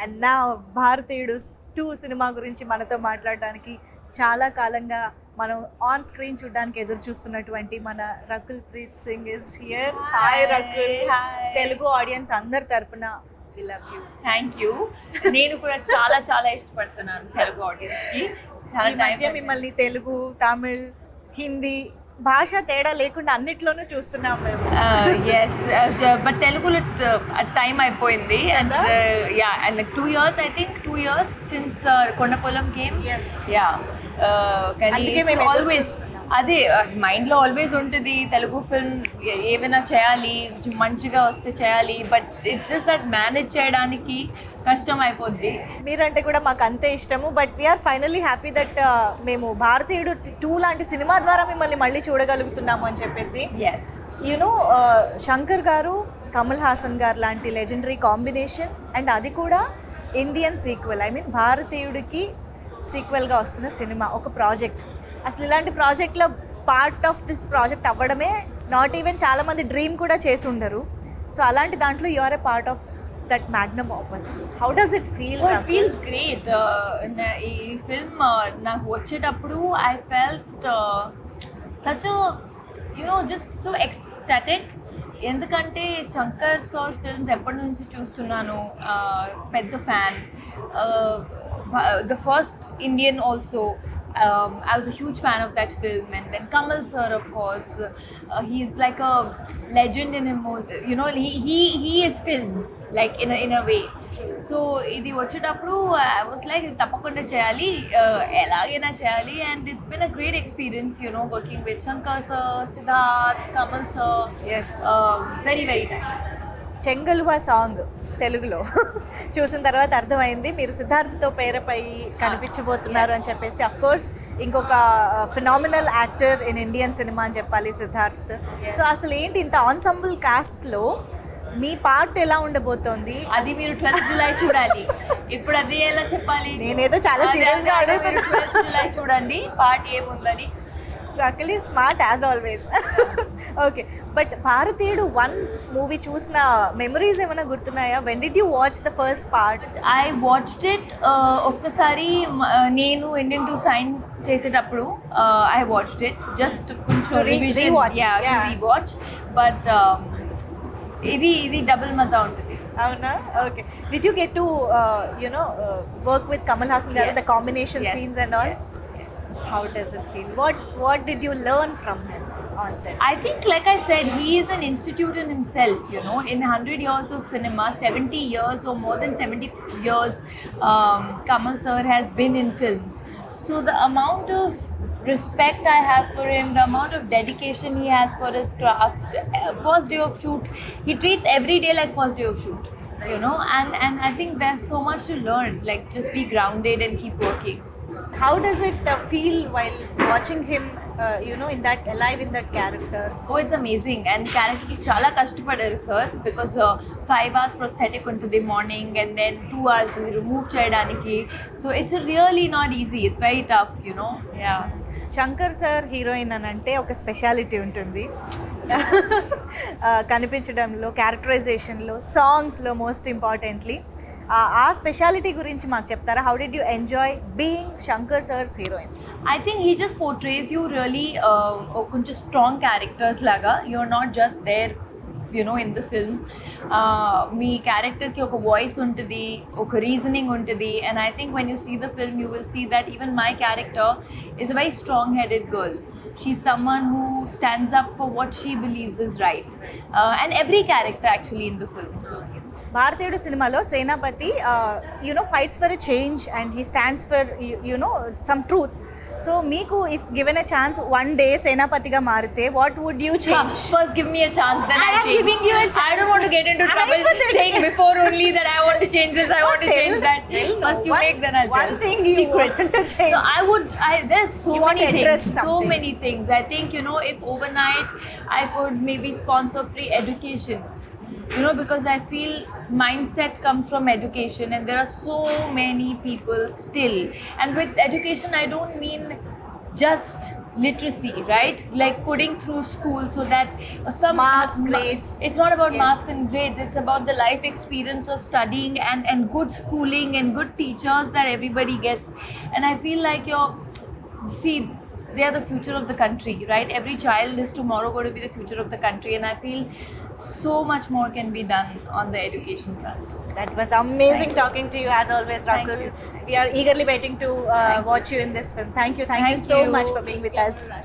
And నా భారతీయుడు 2 cinema గురించి మనతో మాట్లాడడానికి చాలా కాలంగా మనం ఆన్ స్క్రీన్ చూడడానికి ఎదురు చూస్తున్నటువంటి మన Rakul Preet Singh is here. Hi Rakul. Telugu audience అందరి తరపున we love you. Thank you. నేను కూడా చాలా చాలా ఇష్టపడుతున్నాను తెలుగు ఆడియన్స్కి. చాలా ఈ మధ్య మిమ్మల్ని తెలుగు, తమిళ్, హిందీ భాష తేడా లేకుండా అన్నిట్లోనూ చూస్తున్నాం మేము. ఎస్ బట్ తెలుగులో టైం అయిపోయింది and yeah and 2 years I think 2 years since Kondapolam game. Yes. Yeah కానీ అందుకే మేము ఎదురు ఆల్వేస్ చూస్తున్నాం. అదే మైండ్లో ఆల్వేస్ ఉంటుంది తెలుగు ఫిల్మ్ ఏమైనా చేయాలి, మంచిగా వస్తే చేయాలి, but it's just that manage చేయడానికి కష్టం అయిపోద్ది. మీరంటే కూడా మాకు అంతే ఇష్టము. But we're finally happy that మేము భారతీయుడు 2 లాంటి సినిమా ద్వారా మిమ్మల్ని మళ్ళీ చూడగలుగుతున్నాము అని చెప్పేసి. ఎస్ యూనో శంకర్ గారు, కమల్ హాసన్ గారు లాంటి లెజెండరీ కాంబినేషన్ అండ్ అది కూడా ఇండియన్ సీక్వెల్, ఐ మీన్ భారతీయుడికి సీక్వెల్గా వస్తున్న సినిమా, ఒక ప్రాజెక్ట్. అసలు ఇలాంటి ప్రాజెక్ట్లో పార్ట్ ఆఫ్ దిస్ ప్రాజెక్ట్ అవ్వడమే నాట్ ఈవెన్ చాలామంది డ్రీమ్ కూడా చేసి ఉండరు. సో అలాంటి దాంట్లో you are a part of that magnum opus. How does it feel? It feels great. ఈ ఫిల్మ్ నాకు వచ్చేటప్పుడు I felt such just so ecstatic. ఎందుకంటే శంకర్ సార్ ఫిల్మ్స్ ఎప్పటి నుంచి చూస్తున్నాను, పెద్ద fan. The first Indian also. I was a huge fan of that film, and then Kamal sir, of course, he's like a legend in him. He is films like in a way. So ఇది వచ్చేటప్పుడు I was like తప్పకుండా చేయాలి, ఎలాగైనా చేయాలి, and it's been a great experience, working with Shankar sir, Siddharth, Kamal sir. Yes. Very very nice. Chengaluva song తెలుగులో చూసిన తర్వాత అర్థమైంది మీరు సిద్ధార్థ్తో పేరపై కనిపించబోతున్నారు అని చెప్పేసి. అఫ్ కోర్స్ ఇంకొక phenomenal actor in Indian cinema అని చెప్పాలి సిద్ధార్థ్. సో అసలు ఏంటి ఇంత ఆన్సంబుల్ కాస్ట్లో మీ పార్ట్ ఎలా ఉండబోతోంది? అది మీరు 12th July చూడాలి. ఇప్పుడు అది ఎలా చెప్పాలి? నేనేదో చాలా సీరియస్గా అడుగుతున్నా. 12th July చూడండి పార్ట్ ఏముందని. Rakul is smart as always. Okay, but Bharateeyudu 1 movie చూసిన మెమరీస్ ఏమైనా గుర్తున్నాయా? When did you watch the first part? I watched it ఒక్కసారి నేను ఇండియన్ 2 సైన్ చేసేటప్పుడు ఐ వాచ్డ్ ఇట్ జస్ట్ కొంచెం రీవాచ్. బట్ ఇది డబుల్ మజా ఉంటుంది. అవునా? Okay. Did you get to work with Kamal Haasan garu, the combination scenes and all? How does it feel? What did you learn from him on set? I think, like I said, he is an institute in himself. In 100 years of cinema, 70 years or more than 70 years, Kamal sir has been in films. So the amount of respect I have for him, the amount of dedication he has for his craft. First day of shoot, he treats every day like first day of shoot. And I think there's so much to learn. Like, just be grounded and keep working. How does it feel while watching him, in that alive in that character? Oh, it's amazing. And character ki chala kashtapadaru sir, because 5 hours prosthetic untadi morning and then 2 hours remove cheyadaniki. So it's really not easy. It's very tough, Yeah. Shankar sir heroine అని అంటే ఒక speciality ఉంటుంది. కనిపించడంలో, క్యారెక్టరైజేషన్లో, సాంగ్స్లో most importantly. ఆ speciality గురించి మాకు చెప్తారా? How did you enjoy being Shankar sir's heroine? I think he just portrays you really కొంచెం స్ట్రాంగ్ క్యారెక్టర్స్ లాగా. You're not just there in the film. మీ క్యారెక్టర్కి ఒక వాయిస్ ఉంటుంది, ఒక రీజనింగ్ ఉంటుంది. And I think when you see the film you will see that even my character is a very strong-headed girl. She's someone who stands up for what she believes is right. And every character actually in the film. So Bharateeyudu సినిమాలో Senapathi fights for a change and he stands for some truth. So మీకు if given a chance 1 day సేనాపతిగా మారితే what would you change? First give me a chance, then I am change. giving you a chance. I don't want to get into trouble saying before only that I want to change this, I want to change that. First you make, then I'll tell. One thing you want to change. No, there's so You want many to address things. So something. many things. I think, if overnight I could maybe sponsor free education. Because I feel mindset comes from education, and there are so many people still. And with education, I don't mean just literacy, right? Like putting through school so that some Marks, grades. It's not about Yes. marks and grades. It's about the life experience of studying and good schooling and good teachers that everybody gets. And I feel like see, they are the future of the country, right? Every child is tomorrow going to be the future of the country, and I feel so much more can be done on the education front. That was amazing Thank you. talking to you as always, Thank Rakul. you. We are eagerly waiting to Thank you. watch you in this film. Thank you Thank so you. much for being with us.